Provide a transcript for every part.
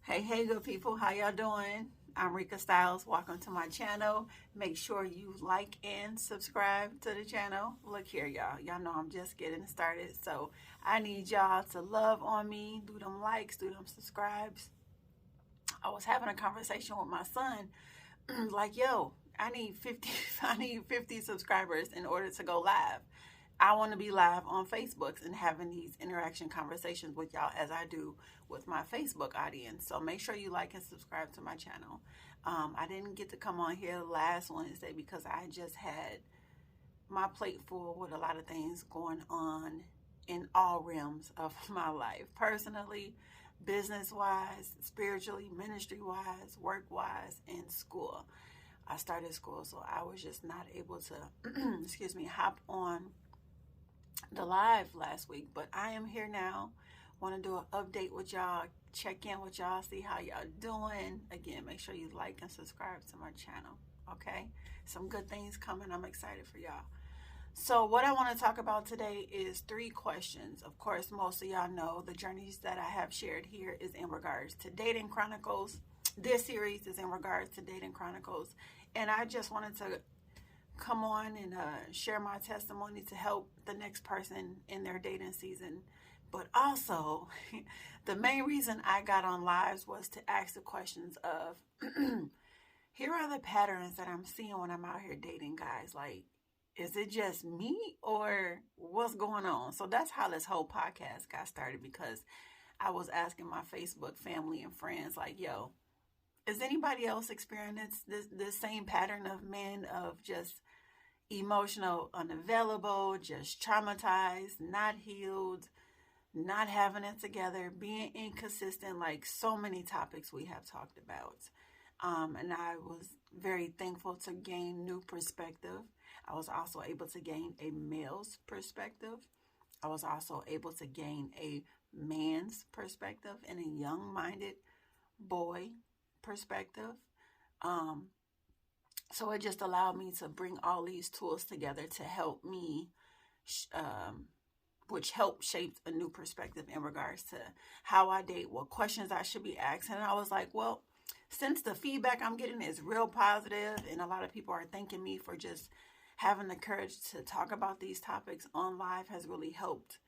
Hey, good people. How y'all doing? I'm Rika Styles. Welcome to my channel. Make sure you like and subscribe to the channel. Look here, y'all. Y'all know I'm just getting started. So I need y'all to love on me. Do them likes, do them subscribes. I was having a conversation with my son. Like, yo, I need 50, I need 50 subscribers in order to go live. I want to be live on Facebook and having these interaction conversations with y'all as I do with my Facebook audience. So make sure you like and subscribe to my channel. I didn't get to come on here last Wednesday because I just had my plate full with a lot of things going on in all realms of my life, personally, business wise, spiritually, ministry wise, work wise, and school. I started school, so I was just not able to, excuse me, hop on the live last week, but I am here now. Want to do an update with y'all, check in with y'all, see how y'all doing. Again, make sure you like and subscribe to my channel. Okay, some good things coming. I'm excited for y'all. So what I want to talk about today is 3 questions. Of course, most of y'all know the journeys that I have shared here is in regards to Dating Chronicles. This series is in regards to Dating Chronicles, and I just wanted to come on and share my testimony to help the next person in their dating season. But also, the main reason I got on lives was to ask the questions of, here are the patterns that I'm seeing when I'm out here dating guys. Like, is it just me or what's going on? So that's how this whole podcast got started, because I was asking my Facebook family and friends, like, yo, is anybody else experiencing this same pattern of men of just emotional unavailable, just traumatized, not healed, not having it together, being inconsistent, like so many topics we have talked about. And I was very thankful to gain new perspective. I was also able to gain a male's perspective. I was also able to gain a man's perspective and a young-minded boy perspective. Um, so it just allowed me to bring all these tools together to help me, which helped shape a new perspective in regards to how I date, what questions I should be asking. And I was like, well, since the feedback I'm getting is real positive and a lot of people are thanking me for just having the courage to talk about these topics on live, has really helped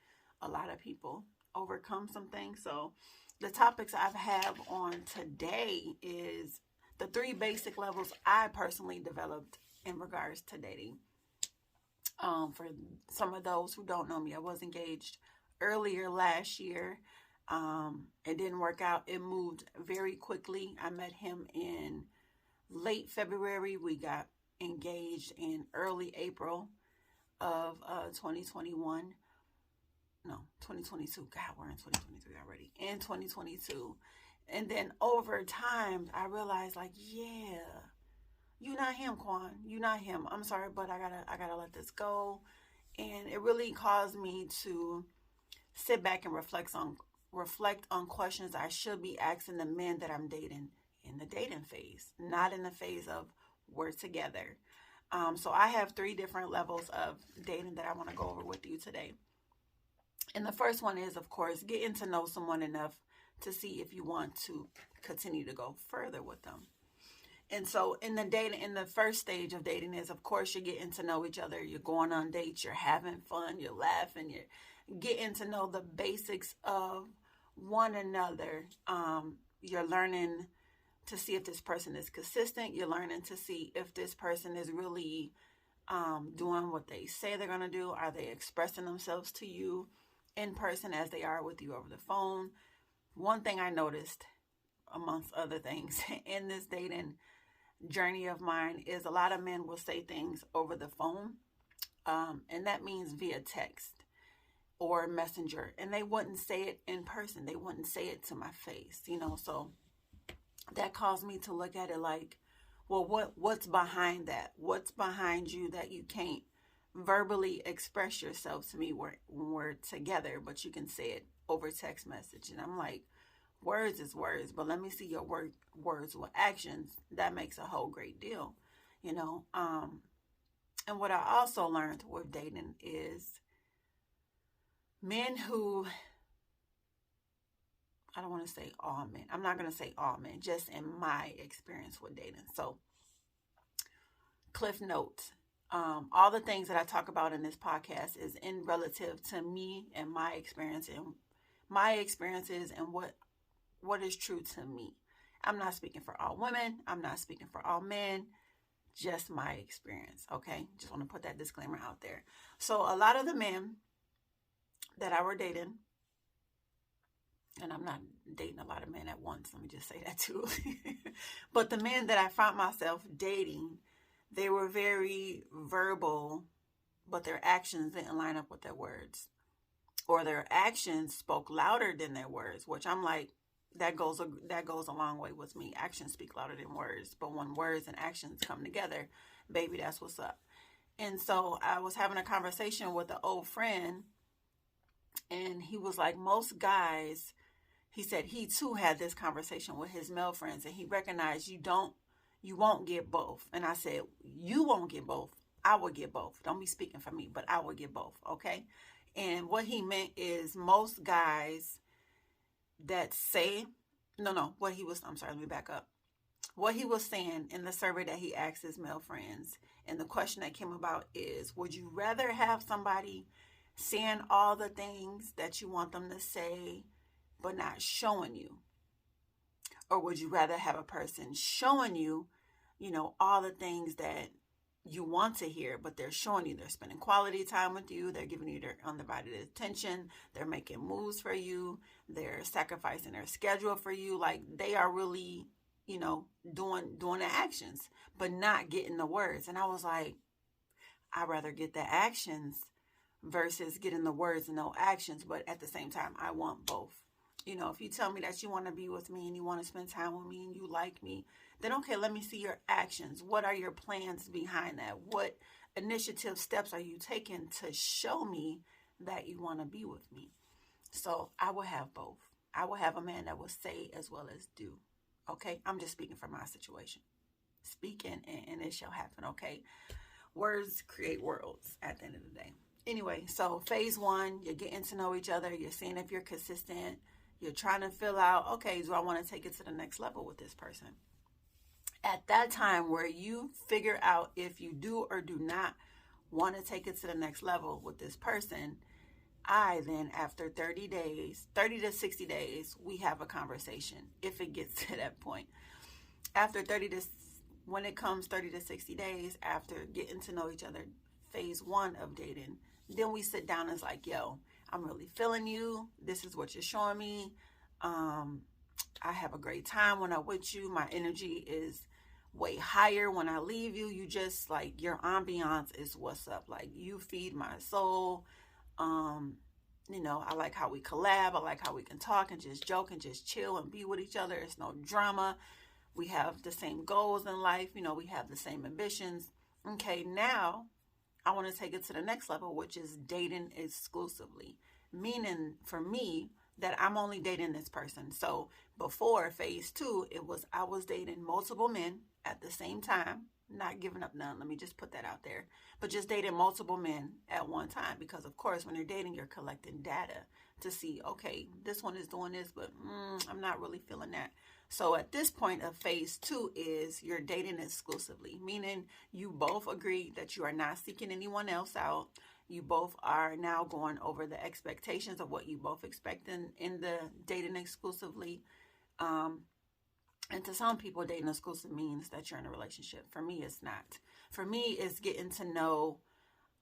a lot of people overcome some things. So the topics I have on today is the 3 basic levels I personally developed in regards to dating. For some of those who don't know me, I was engaged earlier last year. It didn't work out. It moved very quickly. I met him in late February. We got engaged in early April of 2021. No, 2022. God, we're in 2023 already. In 2022. And then over time, I realized, like, yeah, you not him, Quan. You not him. I'm sorry, but I gotta let this go. And it really caused me to sit back and reflect on questions I should be asking the men that I'm dating in the dating phase, not in the phase of we're together. So I have 3 different levels of dating that I want to go over with you today. And the first one is, of course, getting to know someone enough to see if you want to continue to go further with them. And so in the first stage of dating is, of course, you're getting to know each other. You're going on dates. You're having fun. You're laughing. You're getting to know the basics of one another. You're learning to see if this person is consistent. You're learning to see if this person is really doing what they say they're going to do. Are they expressing themselves to you in person as they are with you over the phone? One thing I noticed, amongst other things, in this dating journey of mine is a lot of men will say things over the phone, and that means via text or messenger, and they wouldn't say it in person. They wouldn't say it to my face, so that caused me to look at it like, well, what's behind that? What's behind you that you can't verbally express yourself to me when we're together, but you can say it over text message? And I'm like, words is words, but let me see your words with actions. That makes a whole great deal, And what I also learned with dating is men who I don't want to say all men. I'm not going to say all men, just in my experience with dating. So, Cliff Notes. All the things that I talk about in this podcast is in relative to me and my experience and my experiences and what is true to me. I'm not speaking for all women. I'm not speaking for all men. Just my experience. Okay. Just want to put that disclaimer out there. So a lot of the men that I were dating, and I'm not dating a lot of men at once. Let me just say that too. But the men that I found myself dating, they were very verbal, but their actions didn't line up with their words. Or their actions spoke louder than their words, which I'm like, that goes a long way with me. Actions speak louder than words. But when words and actions come together, baby, that's what's up. And so I was having a conversation with an old friend, and he was like, most guys, he said he too had this conversation with his male friends, and he recognized you won't get both. And I said, you won't get both. I will get both. Don't be speaking for me, but I will get both. Okay. And what he meant is most guys that say, I'm sorry, let me back up. What he was saying in the survey that he asked his male friends, and the question that came about is, would you rather have somebody saying all the things that you want them to say, but not showing you? Or would you rather have a person showing you, all the things that you want to hear, but they're showing you, they're spending quality time with you, they're giving you their undivided attention, they're making moves for you, they're sacrificing their schedule for you, like they are really, doing the actions, but not getting the words. And I was like, I'd rather get the actions versus getting the words and no actions, but at the same time, I want both. If you tell me that you want to be with me and you want to spend time with me and you like me, then okay, let me see your actions. What are your plans behind that? What initiative steps are you taking to show me that you want to be with me? So I will have both. I will have a man that will say as well as do. Okay, I'm just speaking from my situation. Speaking and it shall happen, okay? Words create worlds at the end of the day. Anyway, so phase 1, you're getting to know each other. You're seeing if you're consistent. You're trying to fill out, okay, do I want to take it to the next level with this person? At that time where you figure out if you do or do not want to take it to the next level with this person, I then, after 30 to 60 days, we have a conversation if it gets to that point. When it comes 30 to 60 days after getting to know each other, phase 1 of dating, then we sit down and it's like, yo, I'm really feeling you. This is what you're showing me. I have a great time when I'm with you. My energy is way higher when I leave you. You just like, your ambiance is what's up. Like, you feed my soul. I like how we collab. I like how we can talk and just joke and just chill and be with each other. It's no drama. We have the same goals in life. We have the same ambitions. Okay, now I want to take it to the next level, which is dating exclusively. Meaning for me that I'm only dating this person. So before phase 2, I was dating multiple men at the same time, not giving up none. Let me just put that out there. But just dating multiple men at one time. Because of course, when you're dating, you're collecting data to see, okay, this one is doing this, but I'm not really feeling that. So at this point of phase 2 is you're dating exclusively, meaning you both agree that you are not seeking anyone else out. You both are now going over the expectations of what you both expect in the dating exclusively. And to some people, dating exclusive means that you're in a relationship. For me, it's not. For me, it's getting to know,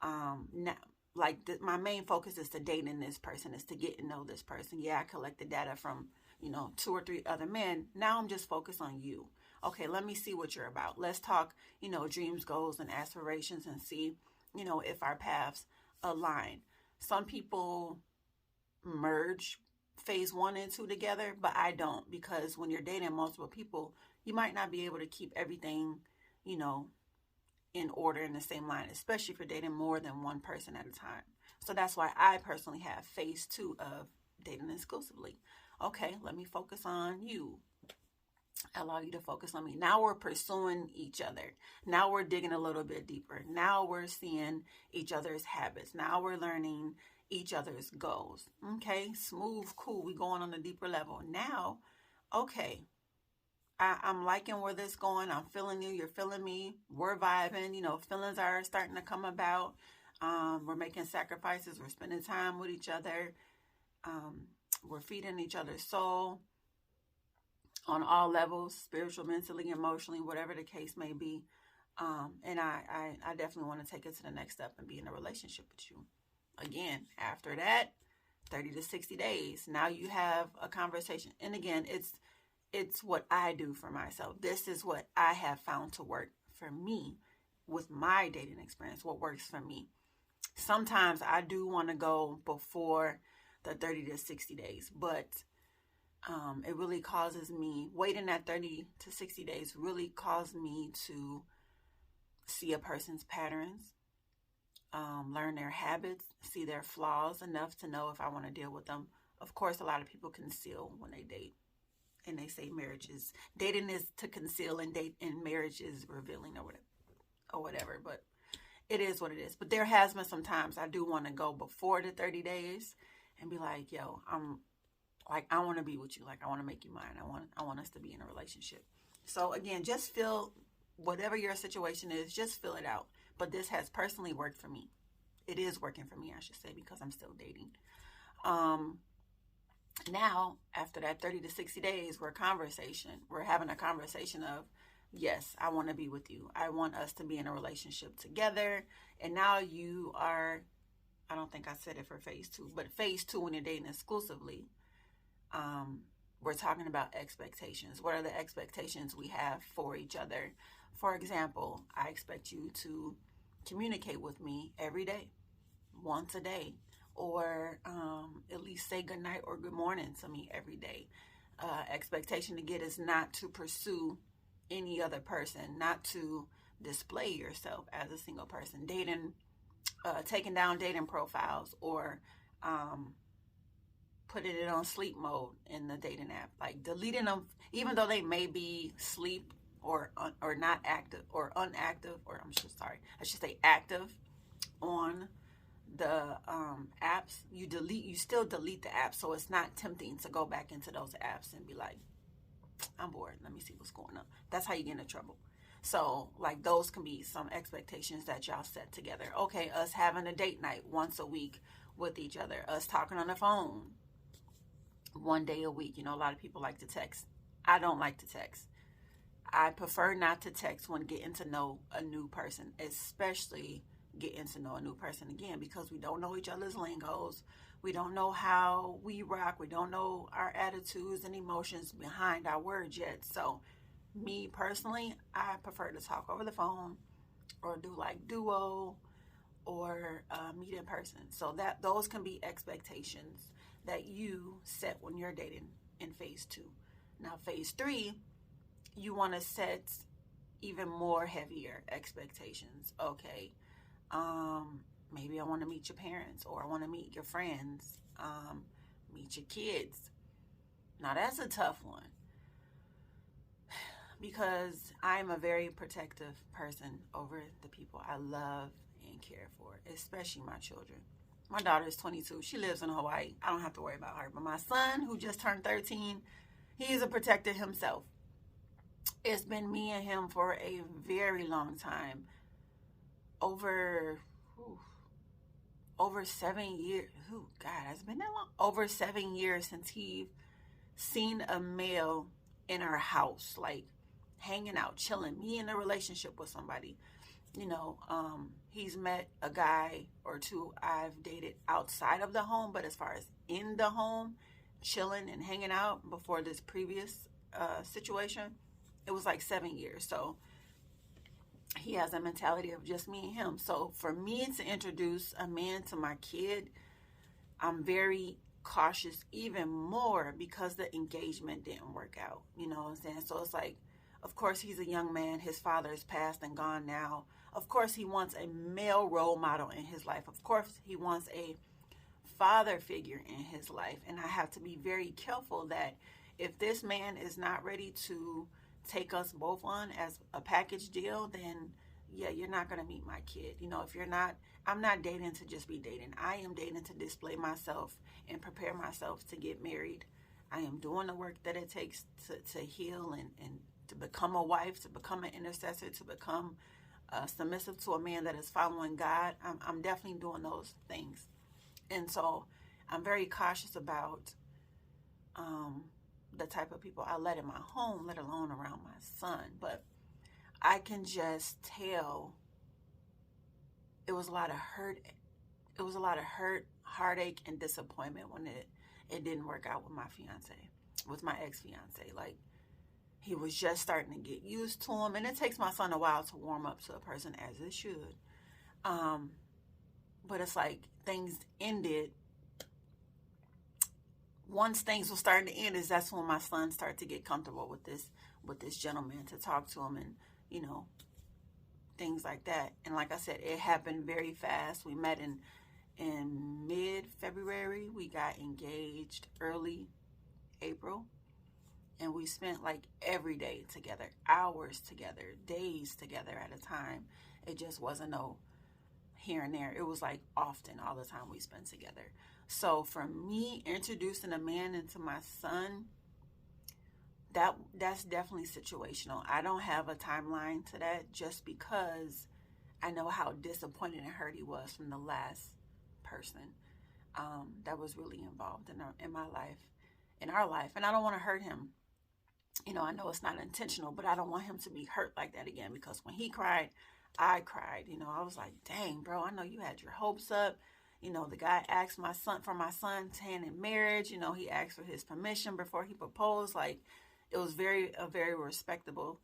my main focus is to dating this person, is to get to know this person. Yeah, I collect the data from 2 or 3 other men. Now I'm just focused on you. Okay, let me see what you're about. Let's talk, dreams, goals, and aspirations and see, if our paths align. Some people merge phase 1 and 2 together, but I don't, because when you're dating multiple people, you might not be able to keep everything, in order in the same line, especially if you're dating more than one person at a time. So that's why I personally have phase 2 of dating exclusively. Okay, let me focus on you. allow you to focus on me. Now we're pursuing each other. Now we're digging a little bit deeper. Now we're seeing each other's habits. Now we're learning each other's goals. Okay, smooth, cool. We going on a deeper level. Now, okay, I'm liking where this going. I'm feeling you. You're feeling me. We're vibing. Feelings are starting to come about. We're making sacrifices. We're spending time with each other. We're feeding each other's soul on all levels, spiritual, mentally, emotionally, whatever the case may be. And I definitely want to take it to the next step and be in a relationship with you. Again, after that, 30 to 60 days, now you have a conversation. And again, it's what I do for myself. This is what I have found to work for me with my dating experience, what works for me. Sometimes I do want to go before the 30 to 60 days, but it really causes me, waiting that 30 to 60 days really caused me to see a person's patterns, learn their habits, see their flaws enough to know if I want to deal with them. Of course, a lot of people conceal when they date, and they say dating is to conceal, and marriage is revealing or whatever, but it is what it is. But there has been some times I do want to go before the 30 days and be like, yo, I want to be with you. Like, I want to make you mine. I want us to be in a relationship. So again, just feel whatever your situation is, just fill it out. But this has personally worked for me. It is working for me, I should say, because I'm still dating. Now, after that 30 to 60 days, we're having a conversation of, yes, I want to be with you. I want us to be in a relationship together. And now you are, I don't think I said it for phase 2, but phase 2, when you're dating exclusively, we're talking about expectations. What are the expectations we have for each other? For example, I expect you to communicate with me every day, once a day, or at least say good night or good morning to me every day. Expectation to get is not to pursue any other person, not to display yourself as a single person. Dating, taking down dating profiles, or putting it on sleep mode in the dating app, like deleting them, even though they may be sleep or not active or unactive, or I should say active on the apps. You still delete the app, so it's not tempting to go back into those apps and be like, I'm bored, let me see what's going on. That's how you get into trouble. So like, those can be some expectations that y'all set together. Okay, us having a date night once a week with each other, us talking on the phone one day a week. A lot of people like to text. I don't like to text. I prefer not to text when getting to know a new person, especially getting to know a new person, again, because we don't know each other's lingos. We don't know how we rock. We don't know our attitudes and emotions behind our words yet. So me personally, I prefer to talk over the phone or do like duo or meet in person. So that those can be expectations that you set when you're dating in phase 2. Now, phase 3, you want to set even more heavier expectations. Okay, maybe I want to meet your parents, or I want to meet your friends, meet your kids. Now, that's a tough one, because I'm a very protective person over the people I love and care for, especially my children. My daughter is 22. She lives in Hawaii. I don't have to worry about her. But my son, who just turned 13, he's a protector himself. It's been me and him for a very long time. Over 7 years. Oh, God, has it been that long? Over 7 years since he seen a male in our house, like hanging out, chilling, me in a relationship with somebody. He's met a guy or two I've dated outside of the home, but as far as in the home, chilling and hanging out before this previous situation, it was like 7 years. So he has a mentality of just me and him. So for me to introduce a man to my kid, I'm very cautious even more, because the engagement didn't work out. You know what I'm saying? So it's like, of course, he's a young man. His father is passed and gone now. Of course, he wants a male role model in his life. Of course, he wants a father figure in his life. And I have to be very careful that if this man is not ready to take us both on as a package deal, then yeah, you're not going to meet my kid. If you're not, I'm not dating to just be dating. I am dating to display myself and prepare myself to get married. I am doing the work that it takes to heal and to become a wife, to become an intercessor, to become submissive to a man that is following God. I'm definitely doing those things. And so I'm very cautious about the type of people I let in my home, let alone around my son. But I can just tell it was a lot of hurt. It was a lot of hurt, heartache, and disappointment when it didn't work out with my fiance, with my ex-fiance. Like, he was just starting to get used to him, and it takes my son a while to warm up to a person, as it should. But it's like things ended. Once things were starting to end, that's when my son started to get comfortable with this gentleman, to talk to him, and things like that. And like I said, it happened very fast. We met in mid-February. We got engaged early April. And we spent like every day together, hours together, days together at a time. It just wasn't no here and there. It was like often, all the time we spent together. So for me, introducing a man into my son, that's definitely situational. I don't have a timeline to that, just because I know how disappointed and hurt he was from the last person that was really involved in my life, in our life. And I don't want to hurt him. I know it's not intentional, but I don't want him to be hurt like that again, because when he cried, I cried. I was like, dang, bro, I know you had your hopes up. The guy asked for my son's hand in marriage. He asked for his permission before he proposed. Like, it was a very respectable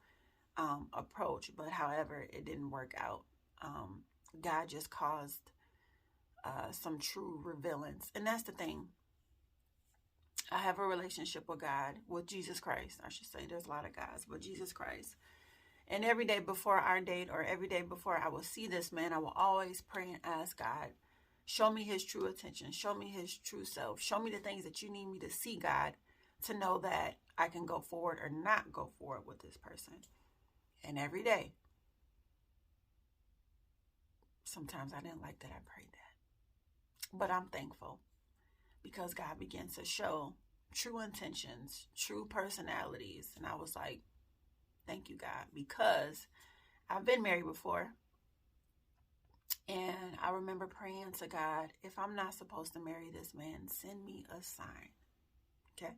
approach. But however, it didn't work out. God just caused some true revealance. And that's the thing. I have a relationship with God, with Jesus Christ. I should say, there's a lot of guys, but Jesus Christ. And every day before our date, or every day before I will see this man, I will always pray and ask God, show me his true intention. Show me his true self. Show me the things that you need me to see, God, to know that I can go forward or not go forward with this person. And every day, sometimes I didn't like that I prayed that. But I'm thankful, because God began to show true intentions, true personalities. And I was like, thank you, God, because I've been married before. And I remember praying to God, if I'm not supposed to marry this man, send me a sign. Okay.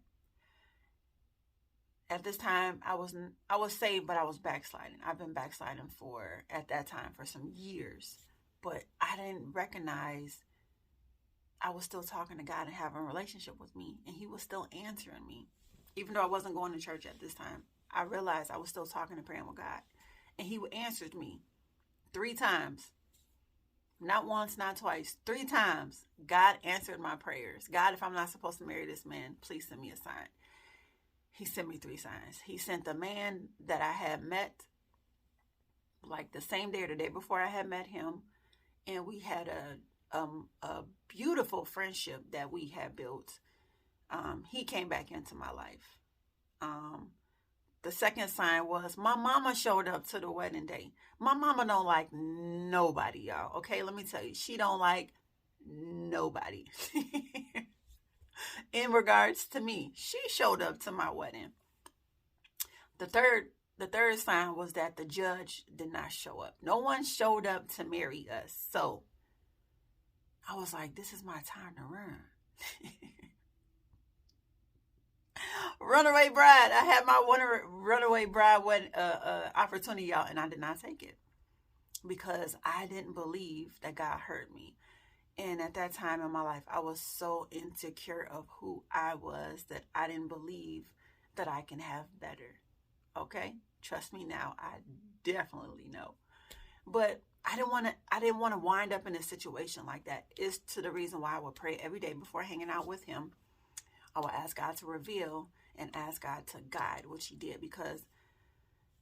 At this time, I was saved, but I was backsliding. I've been backsliding at that time, for some years. But I didn't recognize I was still talking to God and having a relationship with me, and he was still answering me. Even though I wasn't going to church at this time, I realized I was still talking and praying with God. And he answered me 3 times. Not once, not twice, 3 times. God answered my prayers. God, if I'm not supposed to marry this man, please send me a sign. He sent me 3 signs. He sent the man that I had met, like the same day or the day before I had met him. And we had a beautiful friendship that we had built. He came back into my life. The second sign was my mama showed up to the wedding day. My mama don't like nobody, y'all. Okay, let me tell you, she don't like nobody. In regards to me, she showed up to my wedding. The third sign was that the judge did not show up. No one showed up to marry us. So I was like, this is my time to run. Runaway bride. I had my runaway bride opportunity, y'all, and I did not take it, because I didn't believe that God heard me. And at that time in my life, I was so insecure of who I was that I didn't believe that I can have better. Okay? Trust me now, I definitely know. But I didn't want to wind up in a situation like that. It's to the reason why I would pray every day before hanging out with him. I would ask God to reveal and ask God to guide, which he did, because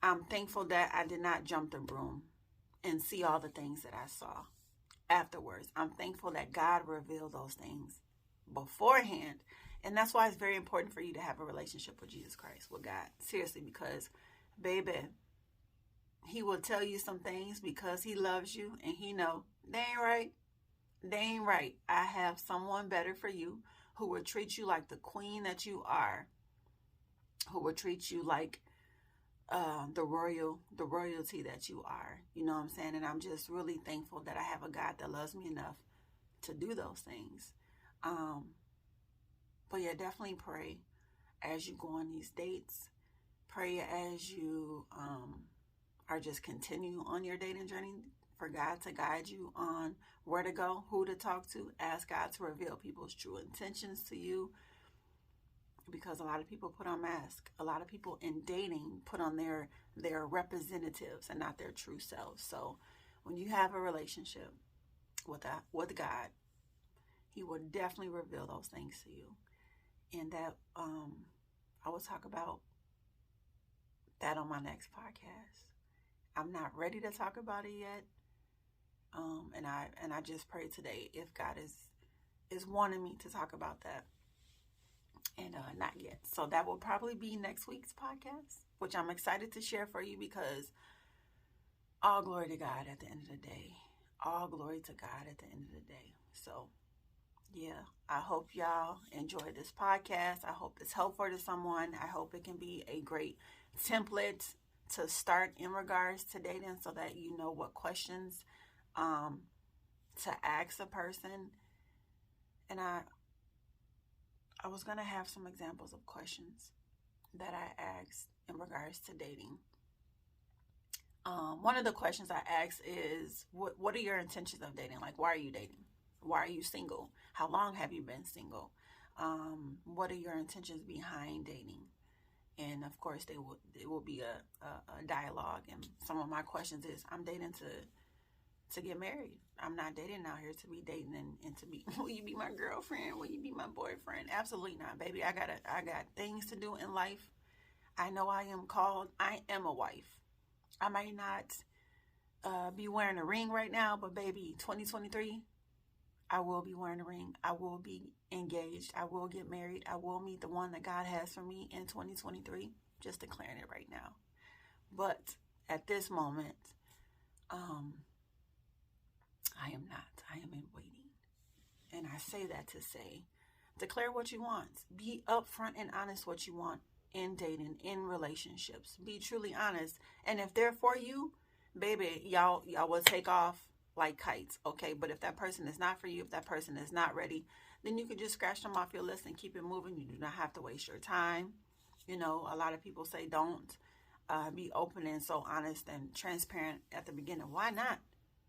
I'm thankful that I did not jump the broom and see all the things that I saw afterwards. I'm thankful that God revealed those things beforehand And that's why it's very important for you to have a relationship with Jesus Christ, with God. Seriously, because, baby, he will tell you some things because he loves you and he know they ain't right. They ain't right. I have someone better for you who will treat you like the queen that you are, who will treat you like the royalty that you are. You know what I'm saying? And I'm just really thankful that I have a God that loves me enough to do those things. But yeah, definitely pray as you go on these dates. Pray as you are just continue on your dating journey, for God to guide you on where to go, who to talk to. Ask God to reveal people's true intentions to you, because a lot of people put on masks. A lot of people in dating put on their representatives and not their true selves. So when you have a relationship with God, he will definitely reveal those things to you. And that I will talk about that on my next podcast. I'm not ready to talk about it yet. And I just pray today if God is wanting me to talk about that. And not yet. So that will probably be next week's podcast, which I'm excited to share for you, because all glory to God at the end of the day. All glory to God at the end of the day. So yeah, I hope y'all enjoy this podcast. I hope it's helpful to someone. I hope it can be a great template to start in regards to dating, so that you know what questions to ask a person. And I was going to have some examples of questions that I asked in regards to dating. One of the questions I asked is, what are your intentions of dating? Like, why are you dating? Why are you single? How long have you been single? What are your intentions behind dating? And of course, it will be a dialogue. And some of my questions is, I'm dating to get married. I'm not dating out here to be dating and to be, will you be my girlfriend? Will you be my boyfriend? Absolutely not, baby. I got things to do in life. I know I am called. I am a wife. I might not be wearing a ring right now, but baby, 2023, I will be wearing a ring. I will be engaged. I will get married. I will meet the one that God has for me in 2023. Just declaring it right now. But at this moment, I am not. I am in waiting. And I say that to say, declare what you want. Be upfront and honest what you want in dating, in relationships. Be truly honest. And if they're for you, baby, y'all will take off like kites, okay? But if that person is not for you, if that person is not ready, then you can just scratch them off your list and keep it moving. You do not have to waste your time. You know, a lot of people say don't be open and so honest and transparent at the beginning. Why not?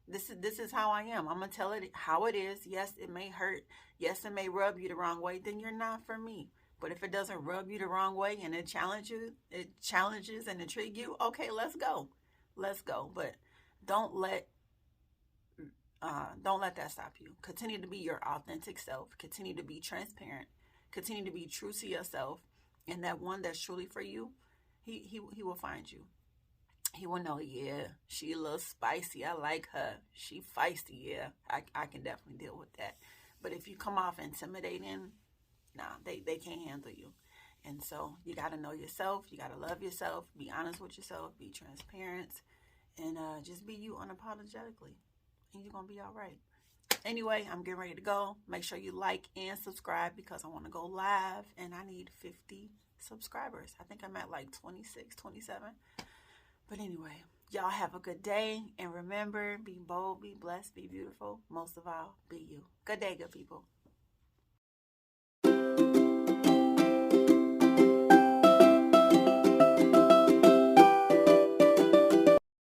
This is how I am. I'm going to tell it how it is. Yes, it may hurt. Yes, it may rub you the wrong way. Then you're not for me. But if it doesn't rub you the wrong way and it challenges and intrigue you, okay, let's go. Let's go. But don't let that stop you. Continue to be your authentic self. Continue to be transparent. Continue to be true to yourself. And that one that's truly for you, he will find you. He will know, yeah, she a little spicy. I like her. She feisty, yeah. I can definitely deal with that. But if you come off intimidating, nah, they can't handle you. And so you got to know yourself. You got to love yourself. Be honest with yourself. Be transparent. And just be you unapologetically. And you're going to be all right. Anyway, I'm getting ready to go. Make sure you like and subscribe, because I want to go live. And I need 50 subscribers. I think I'm at like 26, 27. But anyway, y'all have a good day. And remember, be bold, be blessed, be beautiful. Most of all, be you. Good day, good people.